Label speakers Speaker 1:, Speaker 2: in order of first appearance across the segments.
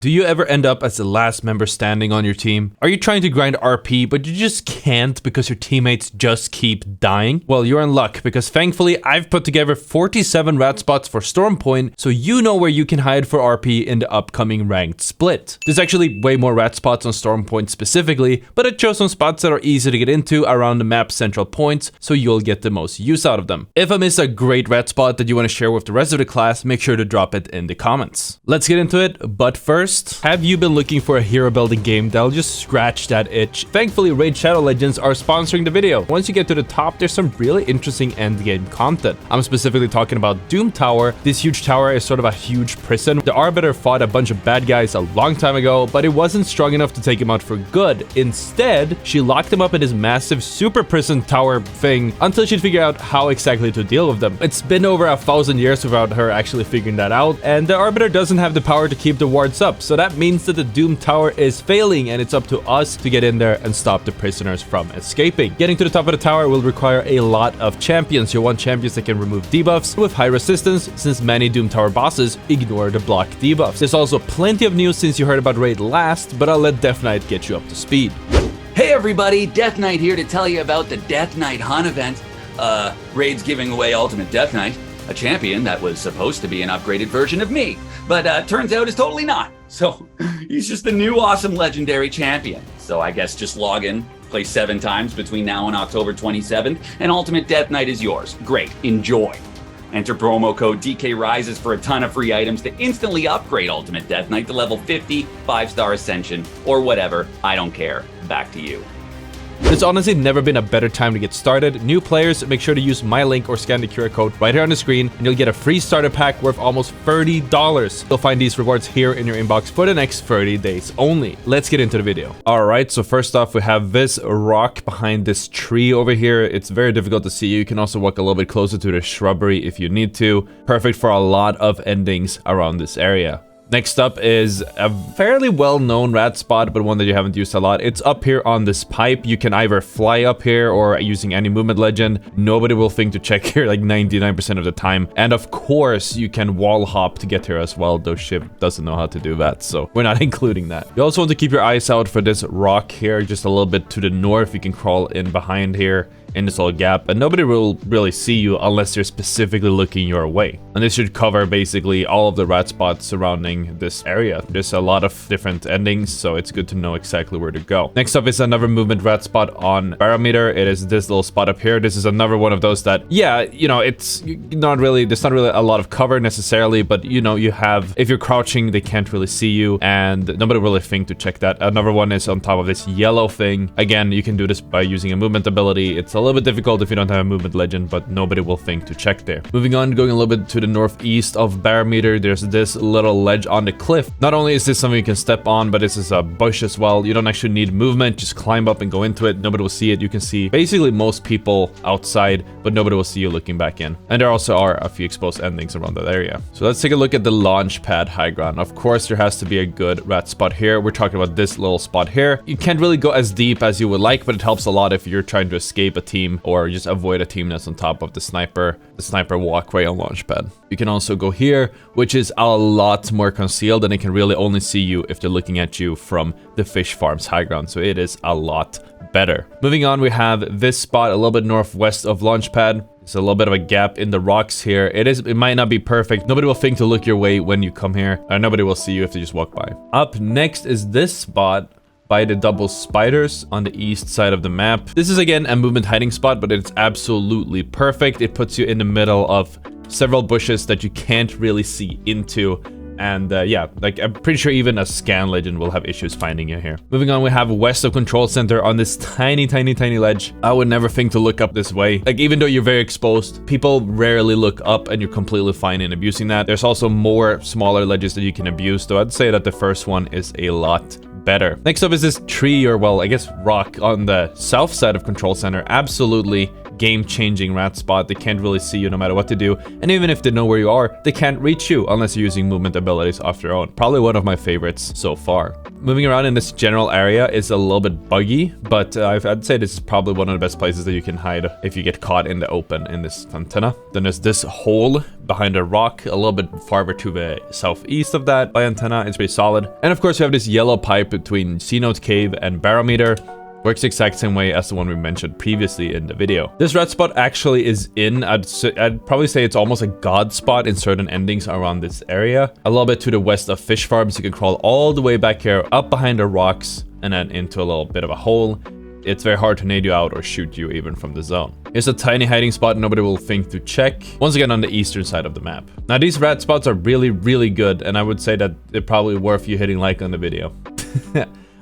Speaker 1: Do you ever end up as the last member standing on your team? Are you trying to grind RP, but you just can't because your teammates just keep dying? Well, you're in luck, because thankfully I've put together 47 rat spots for Storm Point, so you know where you can hide for RP in the upcoming ranked split. There's actually way more rat spots on Storm Point specifically, but I chose some spots that are easy to get into around the map's central points, so you'll get the most use out of them. If I miss a great rat spot that you want to share with the rest of the class, make sure to drop it in the comments. Let's get into it, but first, have you been looking for a hero building game that'll just scratch that itch? Thankfully, Raid Shadow Legends are sponsoring the video. Once you get to the top, there's some really interesting endgame content. I'm specifically talking about Doom Tower. This huge tower is sort of a huge prison. The Arbiter fought a bunch of bad guys a long time ago, but it wasn't strong enough to take him out for good. Instead, she locked him up in this massive super prison tower thing until she'd figure out how exactly to deal with them. It's been over 1,000 years without her actually figuring that out, and the Arbiter doesn't have the power to keep the wards up. So that means that the Doom Tower is failing, and it's up to us to get in there and stop the prisoners from escaping. Getting to the top of the tower will require a lot of champions. You'll want champions that can remove debuffs with high resistance, since many Doom Tower bosses ignore the block debuffs. There's also plenty of news since you heard about Raid last, but I'll let Death Knight get you up to speed.
Speaker 2: Hey everybody, Death Knight here to tell you about the Death Knight Hunt event. Raid's giving away Ultimate Death Knight, a champion that was supposed to be an upgraded version of me, but turns out is totally not. So he's just a new awesome legendary champion. So I guess just log in, play 7 times between now and October 27th, and Ultimate Death Knight is yours. Great, enjoy. Enter promo code DKRises for a ton of free items to instantly upgrade Ultimate Death Knight to level 50, 5-star Ascension, or whatever. I don't care. Back to you.
Speaker 1: There's honestly never been a better time to get started. New players, make sure to use my link or scan the QR code right here on the screen, and you'll get a free starter pack worth almost $30. You'll find these rewards here in your inbox for the next 30 days only. Let's get into the video. Alright, so first off, we have this rock behind this tree over here. It's very difficult to see. You can also walk a little bit closer to the shrubbery if you need to. Perfect for a lot of endings around this area. Next up is a fairly well-known rat spot, but one that you haven't used a lot. It's up here on this pipe. You can either fly up here or using any movement legend. Nobody will think to check here like 99% of the time. And of course, you can wall hop to get here as well, though Shiv doesn't know how to do that, so we're not including that. You also want to keep your eyes out for this rock here, just a little bit to the north. You can crawl in behind here in this little gap, and nobody will really see you unless they're specifically looking your way. And this should cover basically all of the rat spots surrounding this area. There's a lot of different endings, so it's good to know exactly where to go. Next up is another movement rat spot on Barometer. It is this little spot up here. This is another one of those that, yeah, you know, it's not really, there's not really a lot of cover necessarily, but you know, you have, if you're crouching, they can't really see you, and nobody will really think to check that. Another one is on top of this yellow thing. Again, you can do this by using a movement ability. It's a little bit difficult if you don't have a movement legend, but nobody will think to check there. Moving on, going a little bit to the northeast of Barometer, there's this little ledge on the cliff. Not only is this something you can step on, but this is a bush as well. You don't actually need movement, just climb up and go into it. Nobody will see it. You can see basically most people outside, but nobody will see you looking back in. And there also are a few exposed endings around that area. So let's take a look at the launch pad high ground. Of course, there has to be a good rat spot here. We're talking about this little spot here. You can't really go as deep as you would like, but it helps a lot if you're trying to escape a team or just avoid a team that's on top of the sniper walkway on launchpad. You can also go here, which is a lot more concealed, and they can really only see you if they're looking at you from the fish farm's high ground, so it is a lot better. Moving on, we have this spot a little bit northwest of launchpad. There's a little bit of a gap in the rocks here. It might not be perfect. Nobody will think to look your way when you come here, and nobody will see you if they just walk by. Up next is this spot by the double spiders on the east side of the map. This is again a movement hiding spot, but it's absolutely perfect. It puts you in the middle of several bushes that you can't really see into. And yeah, like I'm pretty sure even a scan legend will have issues finding you here. Moving on, we have west of Control Center on this tiny ledge. I would never think to look up this way. Like, even though you're very exposed, people rarely look up, and you're completely fine in abusing that. There's also more smaller ledges that you can abuse, though I'd say that the first one is a lot better. Next up is this tree, or well, I guess rock on the south side of Control Center. Absolutely game-changing rat spot. They can't really see you no matter what they do, and even if they know where you are, they can't reach you unless you're using movement abilities of their own. Probably one of my favorites so far. moving around in this general area is a little bit buggy, but I'd say this is probably one of the best places that you can hide if you get caught in the open in this antenna. Then there's this hole behind a rock a little bit farther to the southeast of that antenna. It's pretty solid. And of course, we have this yellow pipe between C-Note Cave and Barometer. Works the exact same way as the one we mentioned previously in the video. This red spot actually is in, I'd probably say it's almost a god spot in certain endings around this area. A little bit to the west of fish farms, you can crawl all the way back here, up behind the rocks, and then into a little bit of a hole. It's very hard to nade you out or shoot you even from the zone. Here's a tiny hiding spot nobody will think to check. Once again on the eastern side of the map. Now these red spots are really, really good, and I would say that they're probably worth you hitting like on the video.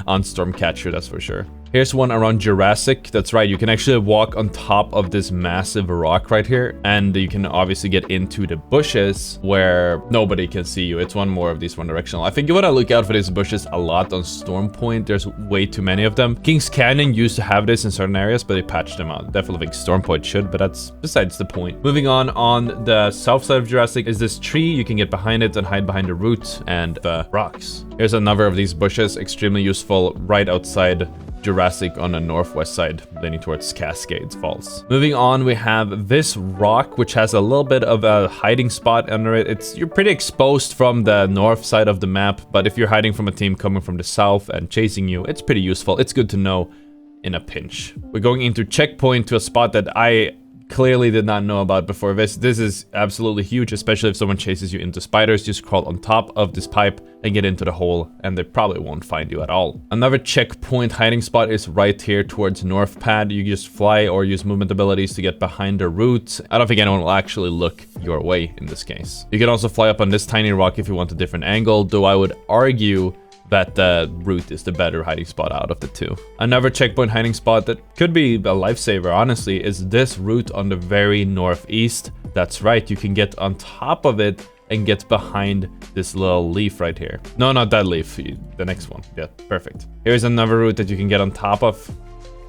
Speaker 1: On Stormcatcher, that's for sure. Here's one around Jurassic. That's right, you can actually walk on top of this massive rock right here, and you can obviously get into the bushes where nobody can see you. It's one more of these one directional. I think you want to look out for these bushes a lot on Storm Point. There's way too many of them. Kings Canyon used to have this in certain areas, but they patched them out. Definitely think Storm Point should, but that's besides the point. Moving on the south side of Jurassic is this tree. You can get behind it and hide behind the roots and the rocks. Here's another of these bushes, extremely useful right outside Jurassic on the northwest side, leaning towards Cascades Falls. Moving on, we have this rock, which has a little bit of a hiding spot under it. You're pretty exposed from the north side of the map, but if you're hiding from a team coming from the south and chasing you, it's pretty useful. It's good to know in a pinch. We're going into checkpoint to a spot that I clearly did not know about before this. This is absolutely huge, especially if someone chases you into spiders. Just crawl on top of this pipe and get into the hole, and they probably won't find you at all. Another checkpoint hiding spot is right here towards north pad. You just fly or use movement abilities to get behind the roots. I don't think anyone will actually look your way in this case. You can also fly up on this tiny rock if you want a different angle, though I would argue that the root is the better hiding spot out of the two. Another checkpoint hiding spot that could be a lifesaver, honestly, is this root on the very northeast. That's right, you can get on top of it and get behind this little leaf right here. No, not that leaf, the next one. Yeah, perfect. Here's another root that you can get on top of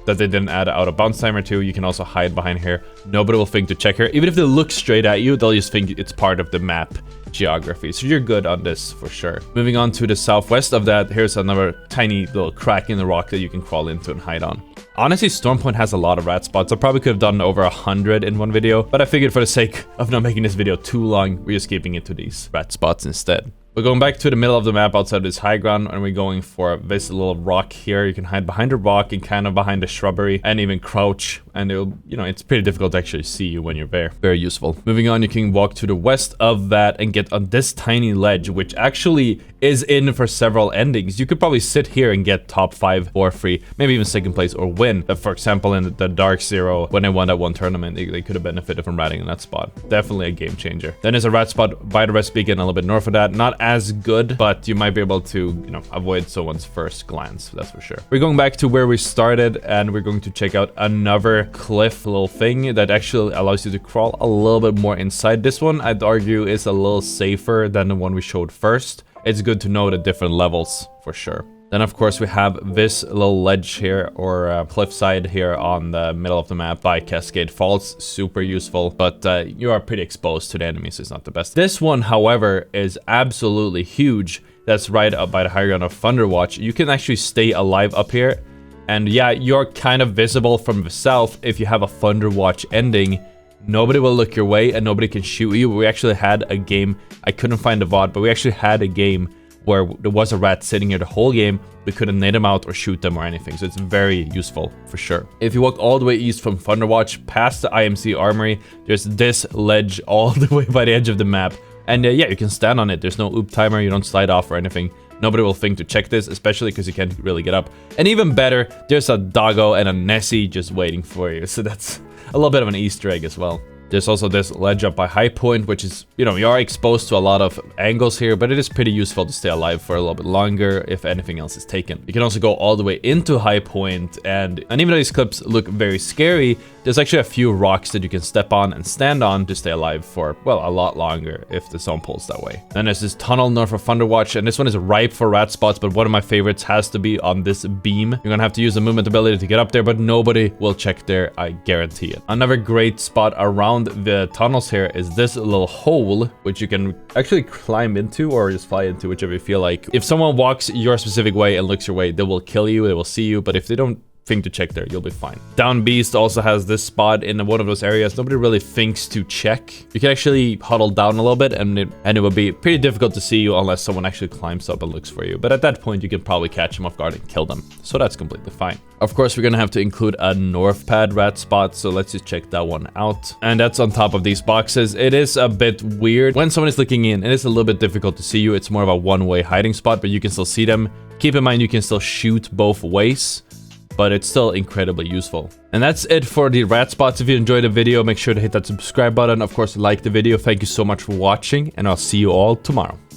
Speaker 1: that they didn't add out a bounce timer to. You can also hide behind here. Nobody will think to check here. Even if they look straight at you, they'll just think it's part of the map geography. So you're good on this for sure. Moving on to the southwest of that, here's another tiny little crack in the rock that you can crawl into and hide on. Honestly, Storm Point has a lot of rat spots. I probably could have done over 100 in one video, but I figured for the sake of not making this video too long, we're just keeping it to these rat spots instead. We're going back to the middle of the map outside this high ground, and we're going for this little rock here. You can hide behind the rock and kind of behind the shrubbery and even crouch, and it'll, you know, it's pretty difficult to actually see you when you're there. Very useful. Moving on, you can walk to the west of that and get on this tiny ledge, which actually is in for several endings. You could probably sit here and get top 5 for free, maybe even second place or win. For example, in the Dark Zero, when they won that one tournament, they could have benefited from ratting in that spot. Definitely a game changer. Then there's a rat spot by the rest beacon a little bit north of that. Not as good, but you might be able to, you know, avoid someone's first glance, that's for sure. We're going back to where we started, and we're going to check out another cliff little thing that actually allows you to crawl a little bit more inside. This one, I'd argue, is a little safer than the one we showed first. It's good to know the different levels for sure. Then, of course, we have this little ledge here, or cliffside here on the middle of the map by Cascade Falls. Super useful, but you are pretty exposed to the enemies. It's not the best. This one, however, is absolutely huge. That's right up by the high ground of Thunderwatch. You can actually stay alive up here. And yeah, you're kind of visible from the south if you have a Thunderwatch ending. Nobody will look your way and nobody can shoot you. We actually had a game, I couldn't find the VOD, but we actually had a game where there was a rat sitting here the whole game. We couldn't nade them out or shoot them or anything, so it's very useful for sure. If you walk all the way east from Thunderwatch past the IMC Armory, there's this ledge all the way by the edge of the map. And yeah, you can stand on it. There's no oop timer, you don't slide off or anything. Nobody will think to check this, especially because you can't really get up. And even better, there's a doggo and a Nessie just waiting for you, so that's a little bit of an Easter egg as well. There's also this ledge up by High Point, which is, you know, you are exposed to a lot of angles here, but it is pretty useful to stay alive for a little bit longer if anything else is taken. You can also go all the way into High Point, and even though these clips look very scary, there's actually a few rocks that you can step on and stand on to stay alive for, well, a lot longer if the zone pulls that way. Then there's this tunnel north of Thunderwatch, and this one is ripe for rat spots, but one of my favorites has to be on this beam. You're gonna have to use the movement ability to get up there, but nobody will check there, I guarantee it. Another great spot around around the tunnels here is this little hole, which you can actually climb into or just fly into, whichever you feel like. If someone walks your specific way and looks your way, they will kill you, they will see you, but if they don't think to check there, you'll be fine. Down Beast also has this spot in one of those areas nobody really thinks to check. You can actually huddle down a little bit and it will be pretty difficult to see you unless someone actually climbs up and looks for you. But at that point, you can probably catch them off guard and kill them. So that's completely fine. Of course, we're gonna have to include a north pad rat spot, so let's just check that one out. And that's on top of these boxes. It is a bit weird. When someone is looking in, it is a little bit difficult to see you. It's more of a one-way hiding spot, but you can still see them. Keep in mind, you can still shoot both ways, but it's still incredibly useful. And that's it for the rat spots. If you enjoyed the video, make sure to hit that subscribe button. Of course, like the video. Thank you so much for watching, and I'll see you all tomorrow.